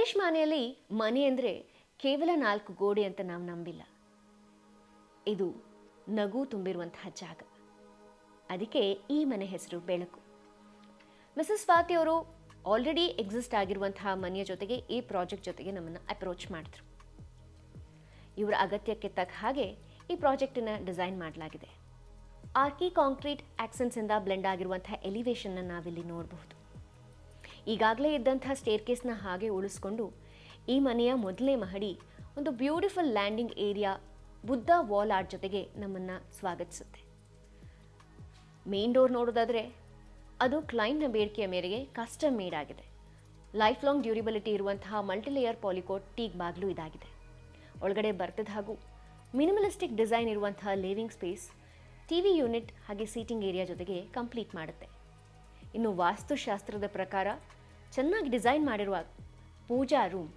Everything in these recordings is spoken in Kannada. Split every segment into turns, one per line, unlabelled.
ಹರೀಶ್ ಮನೆಯಲ್ಲಿ ಮನೆ ಅಂದರೆ ಕೇವಲ 4 ಗೋಡೆ ಅಂತ ನಾವು ನಂಬಿಲ್ಲ. ಇದು ನಗು ತುಂಬಿರುವಂತಹ ಜಾಗ. ಅದಕ್ಕೆ ಈ ಮನೆ ಹೆಸರು ಬೆಳಕು. ಮಿಸಸ್ ಸ್ವಾತಿ ಅವರು ಆಲ್ರೆಡಿ ಎಕ್ಸಿಸ್ಟ್ ಆಗಿರುವಂತಹ ಮನೆಯ ಜೊತೆಗೆ ಈ ಪ್ರಾಜೆಕ್ಟ್ ಜೊತೆಗೆ ನಮ್ಮನ್ನು ಅಪ್ರೋಚ್ ಮಾಡಿದ್ರು. ಇವರ ಅಗತ್ಯಕ್ಕೆ ತಕ್ಕ ಹಾಗೆ ಈ ಪ್ರಾಜೆಕ್ಟನ್ನು ಡಿಸೈನ್ ಮಾಡಲಾಗಿದೆ. ಆರ್ಕಿ ಕಾಂಕ್ರೀಟ್ ಆಕ್ಸೆಂಟ್ಸಿಂದ ಬ್ಲೆಂಡ್ ಆಗಿರುವಂತಹ ಎಲಿವೇಶನ್ನ ನಾವಿಲ್ಲಿ ನೋಡಬಹುದು. ಈಗಾಗಲೇ ಇದ್ದಂತಹ ಸ್ಟೇರ್ ಕೇಸ್ನ ಹಾಗೆ ಉಳಿಸ್ಕೊಂಡು ಈ ಮನೆಯ ಮೊದಲನೇ ಮಹಡಿ ಒಂದು beautiful landing area Buddha wall art ಜೊತೆಗೆ ನಮ್ಮನ್ನು ಸ್ವಾಗತಿಸುತ್ತೆ. ಮೇನ್ ಡೋರ್ ನೋಡೋದಾದರೆ ಅದು ಕ್ಲೈಂಟ್ನ ಬೇಡಿಕೆಯ ಮೇರೆಗೆ ಕಸ್ಟಮ್ ಮೇಡ್ ಆಗಿದೆ. ಲೈಫ್ ಲಾಂಗ್ ಡ್ಯೂರಿಬಿಲಿಟಿ ಇರುವಂತಹ ಮಲ್ಟಿಲೇಯರ್ ಪಾಲಿಕೋಟ್ ಟೀಕ್ ಬಾಗಿಲು ಇದಾಗಿದೆ. ಒಳಗಡೆ ಬರ್ತದ ಹಾಗೂ ಮಿನಿಮಲಿಸ್ಟಿಕ್ ಡಿಸೈನ್ ಇರುವಂತಹ ಲಿವಿಂಗ್ ಸ್ಪೇಸ್, ಟಿವಿ ಯೂನಿಟ್ ಹಾಗೆ ಸೀಟಿಂಗ್ ಏರಿಯಾ ಜೊತೆಗೆ ಕಂಪ್ಲೀಟ್ ಮಾಡುತ್ತೆ. ಇನ್ನು ವಾಸ್ತುಶಾಸ್ತ್ರದ ಪ್ರಕಾರ ಚೆನ್ನಾಗಿ ಡಿಸೈನ್ ಮಾಡಿರುವ ಪೂಜಾ ರೂಮ್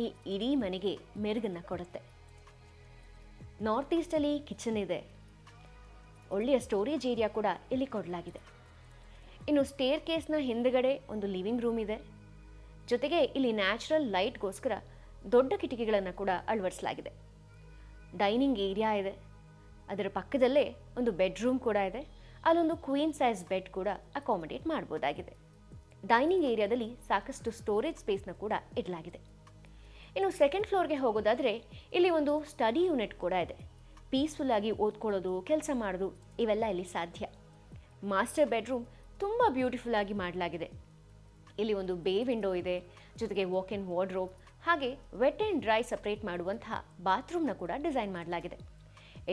ಈ ಇಡೀ ಮನೆಗೆ ಮೆರುಗನ್ನು ಕೊಡುತ್ತೆ. ನಾರ್ತ್ ಈಸ್ಟಲ್ಲಿ ಕಿಚನ್ ಇದೆ. ಒಳ್ಳೆಯ ಸ್ಟೋರೇಜ್ ಏರಿಯಾ ಕೂಡ ಇಲ್ಲಿ ಕೊಡಲಾಗಿದೆ. ಇನ್ನು ಸ್ಟೇರ್ ಕೇಸ್ನ ಹಿಂದುಗಡೆ ಒಂದು ಲಿವಿಂಗ್ ರೂಮ್ ಇದೆ. ಜೊತೆಗೆ ಇಲ್ಲಿ ನ್ಯಾಚುರಲ್ ಲೈಟ್ಗೋಸ್ಕರ ದೊಡ್ಡ ಕಿಟಕಿಗಳನ್ನು ಕೂಡ ಅಳವಡಿಸಲಾಗಿದೆ. ಡೈನಿಂಗ್ ಏರಿಯಾ ಇದೆ. ಅದರ ಪಕ್ಕದಲ್ಲೇ ಒಂದು ಬೆಡ್ರೂಮ್ ಕೂಡ ಇದೆ. ಅಲ್ಲೊಂದು ಕ್ವೀನ್ ಸೈಜ್ ಬೆಡ್ ಕೂಡ ಅಕಾಮಡೇಟ್ ಮಾಡ್ಬೋದಾಗಿದೆ. ಡೈನಿಂಗ್ ಏರಿಯಾದಲ್ಲಿ ಸಾಕಷ್ಟು ಸ್ಟೋರೇಜ್ ಸ್ಪೇಸ್ನ ಕೂಡ ಇಡಲಾಗಿದೆ. ಇನ್ನು ಸೆಕೆಂಡ್ ಫ್ಲೋರ್ಗೆ ಹೋಗೋದಾದರೆ ಇಲ್ಲಿ ಒಂದು ಸ್ಟಡಿ ಯೂನಿಟ್ ಕೂಡ ಇದೆ. ಪೀಸ್ಫುಲ್ ಆಗಿ ಓದ್ಕೊಳ್ಳೋದು, ಕೆಲಸ ಮಾಡೋದು ಇವೆಲ್ಲ ಇಲ್ಲಿ ಸಾಧ್ಯ. ಮಾಸ್ಟರ್ ಬೆಡ್ರೂಮ್ ತುಂಬ ಬ್ಯೂಟಿಫುಲ್ ಆಗಿ ಮಾಡಲಾಗಿದೆ. ಇಲ್ಲಿ ಒಂದು ಬೇ ವಿಂಡೋ ಇದೆ. ಜೊತೆಗೆ ವಾಕ್ ಇನ್ ವಾರ್ಡ್ರೋಬ್ ಹಾಗೆ ವೆಟ್ ಆ್ಯಂಡ್ ಡ್ರೈ ಸಪ್ರೇಟ್ ಮಾಡುವಂತಹ ಬಾತ್ರೂಮ್ನ ಕೂಡ ಡಿಸೈನ್ ಮಾಡಲಾಗಿದೆ.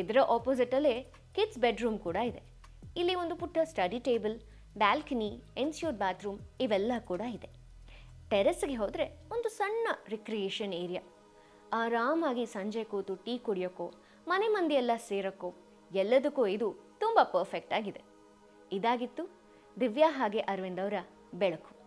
ಇದರ ಆಪೋಸಿಟಲ್ಲೇ ಕಿಡ್ಸ್ ಬೆಡ್ರೂಮ್ ಕೂಡ ಇದೆ. ಇಲ್ಲಿ ಒಂದು ಪುಟ್ಟ ಸ್ಟಡಿ ಟೇಬಲ್, ಬ್ಯಾಲ್ಕನಿ, ಎನ್ಶ್ಯೂರ್ಡ್ ಬಾತ್ರೂಮ್ ಇವೆಲ್ಲ ಕೂಡ ಇದೆ. ಟೆರೆಸ್ಗೆ ಹೋದರೆ ಒಂದು ಸಣ್ಣ ರಿಕ್ರಿಯೇಷನ್ ಏರಿಯಾ. ಆರಾಮಾಗಿ ಸಂಜೆ ಕೂತು ಟೀ ಕುಡಿಯೋಕ್ಕೋ, ಮನೆ ಮಂದಿ ಎಲ್ಲ ಸೇರೋಕ್ಕೋ ಎಲ್ಲದಕ್ಕೂ ಇದು ತುಂಬ ಪರ್ಫೆಕ್ಟ್ ಆಗಿದೆ. ಇದಾಗಿತ್ತು ದಿವ್ಯಾ ಹಾಗೆ ಅರವಿಂದ್ ಅವರ ಬೆಳಕು.